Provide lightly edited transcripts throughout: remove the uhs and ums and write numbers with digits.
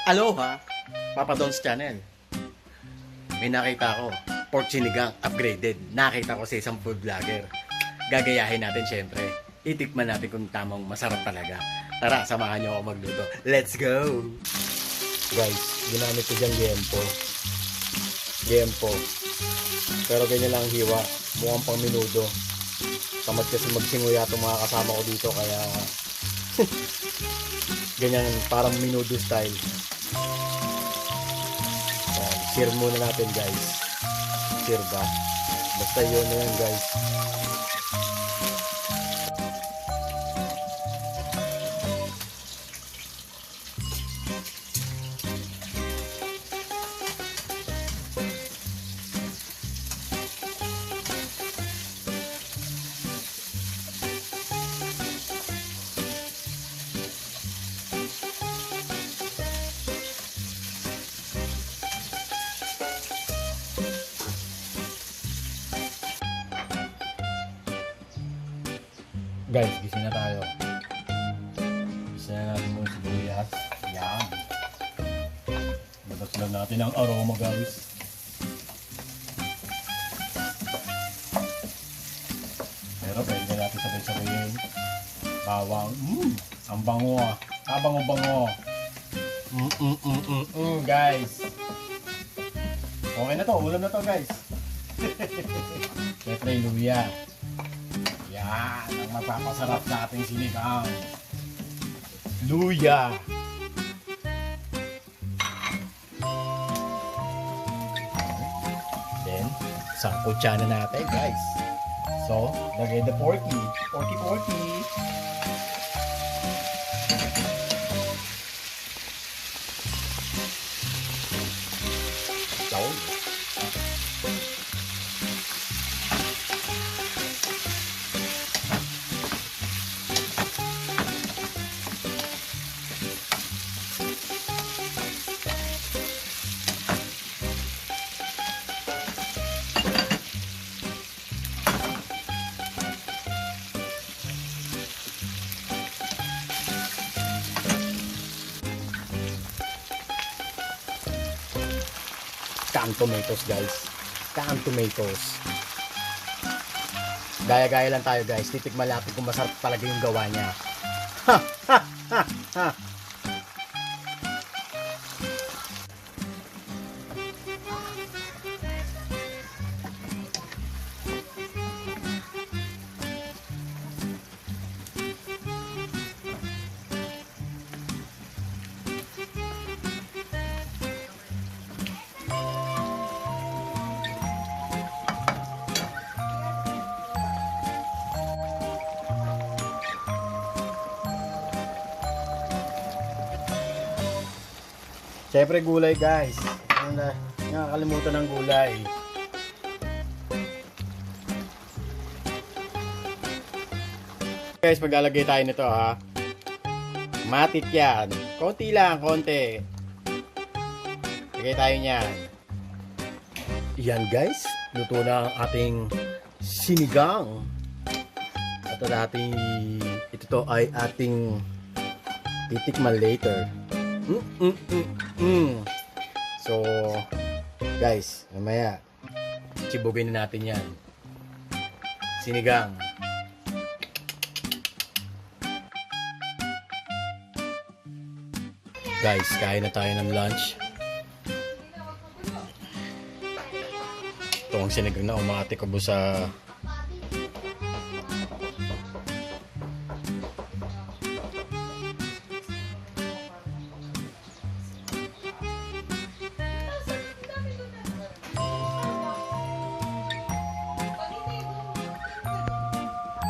Aloha, Papa Don's Channel. May nakita ko, pork sinigang upgraded. Nakita ko sa isang food vlogger. Gagayahin natin syempre. Itikman natin kung tamang masarap talaga. Tara, samahan niyo ako magluto. Let's go! Guys, ginamit ko dyan liempo. Liempo. Pero ganyan lang hiwa. Mukhang pang minudo. Tamad kasi magsinguya itong mga kasama ko dito kaya ganyan parang minudo style. Sear muna natin guys. Sear ba? Basta yun na yan guys. Guys, gising na tayo. Gising na natin muna sibuyas. Yan. Labas lang natin ang aroma guys. Pero pwede natin sabay-sabayin. Bawang. Ang bango ah. Bango-bango. Guys. Okay na to. Ulam na to guys. Siyempre luya. Yan, ang magpapasarap sa ating sinigang. Luya. Then, isang kutsana natin, guys. So, lagay the porky. Porky. Down. Canned tomatoes guys. Canned tomatoes. Gaya-gaya lang tayo guys. Titikman natin kung masarap talaga yung gawa niya. Ha. Siyempre gulay guys. Nakakalimutan ng gulay. Guys, paglalagay tayo nito ha. Matit yan. Konti lang, konti. Lagay tayo niyan. Yan guys. Luto na ang ating sinigang. Ito ay ating titikman later. So, guys, mamaya chibugin na natin yan. Sinigang. Guys, kain na tayo ng lunch. Ito ang sinigang na umati ko sa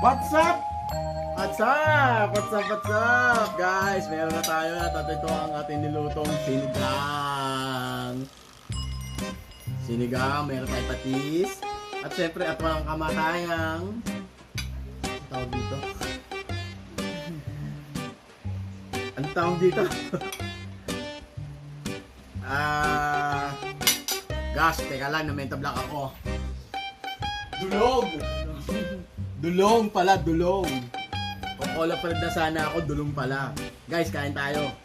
What's up? Guys, meron na tayo at ito ang ating nilutong sinigang. Meron tayong patis. At syempre, at walang kamatayang tawag dito. Ang tawag dito? Gosh, teka lang, na-mental block ako. Dulong pala. Kung cola pa rin na sana ako, dulong pala. Guys, kain tayo.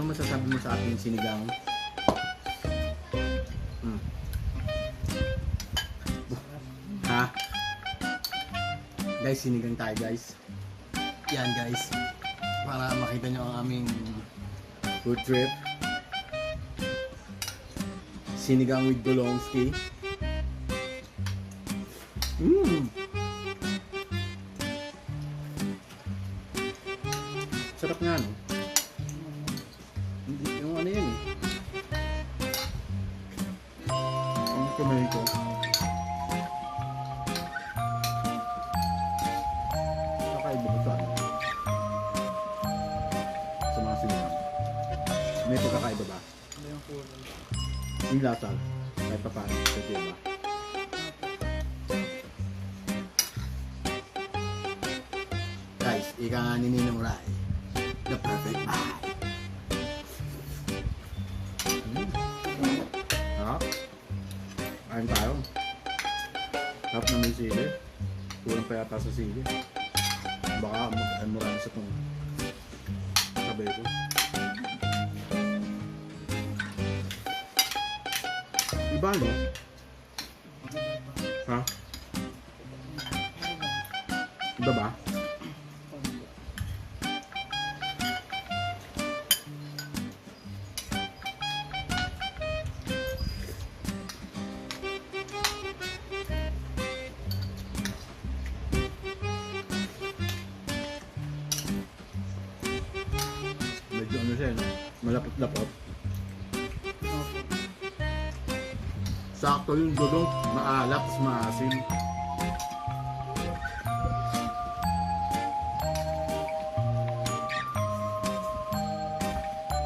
masasabi mo sa ating sinigang? Ha? Guys, sinigang tayo guys. Yan guys. Para makita nyo ang aming food trip. Sinigang with Golongski. Sarap nga, no? Yung ano yun eh. Ang kumain ko. Kakaiba ba ito? Sa mga sinigang. May pagkakaiba ba? Yung lasa. Kahit pa paano. Pwede ba? Guys, ika nga ni Ninong Rai. The perfect bite. Harap. Kain tayo. Harap na may sili. Kulang pa yata sa sili. Baka mag-ano marami sa itong sabay ko. Iba, no? Ha? Iba ba? Medyo ano siya, no? Malapot-lapot. Sakto yung gulong, maalat, tapos maasim.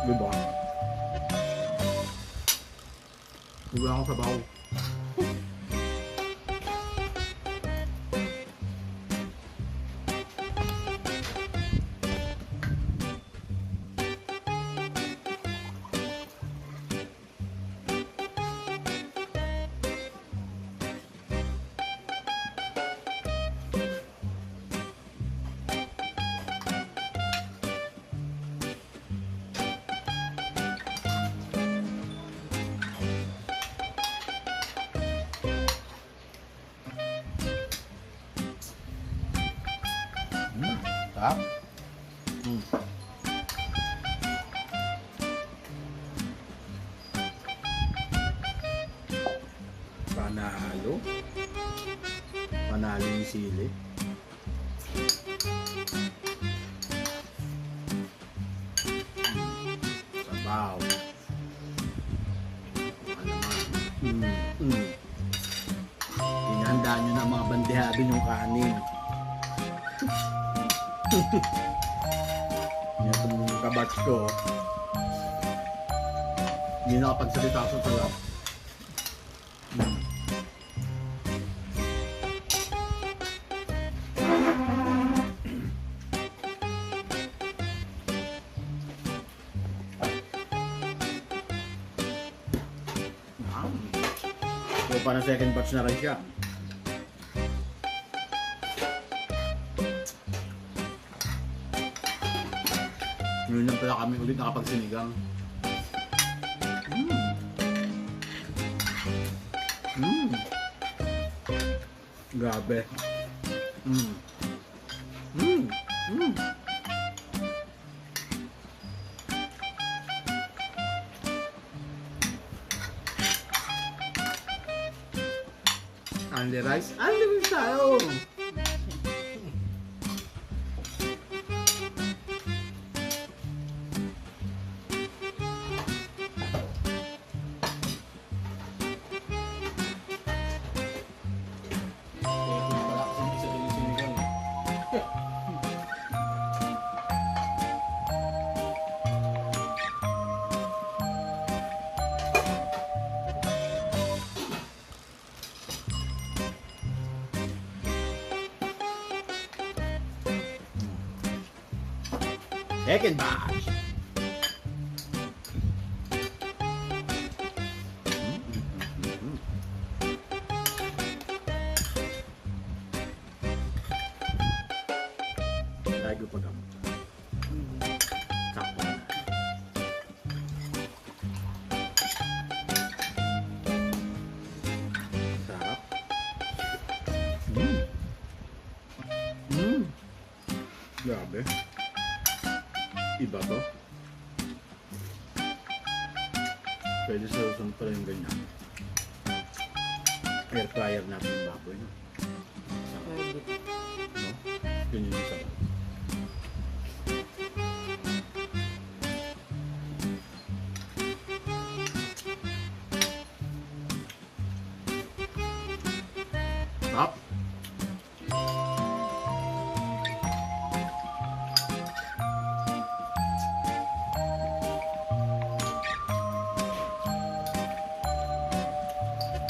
Diba? Wala akong sabaw. Sarap. Panalo. Panalo yung sili. Sabaw. Inahandaan nyo na mga bandehado yung kanin. Yung kabatch ko, hindi nakapagsalita sa sarap. So, para second batch na rin siya. Ngayon lang pala kami ulit nakapagsinigang. Grabe. Only rice, only rice tayo. Second batch. Tayo pa gamot. Sakto na. Grabe. Iba to. Pwede sa susunod pa rin ganyan. Air fryer natin yung baboy. No? Pwede. No? Yun yung isa. Sarap.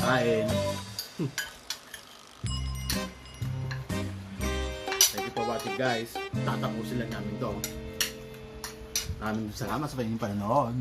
Kain. Thank you for watching, guys. Tatapusin lang namin to. Maraming salamat sa inyong panonood.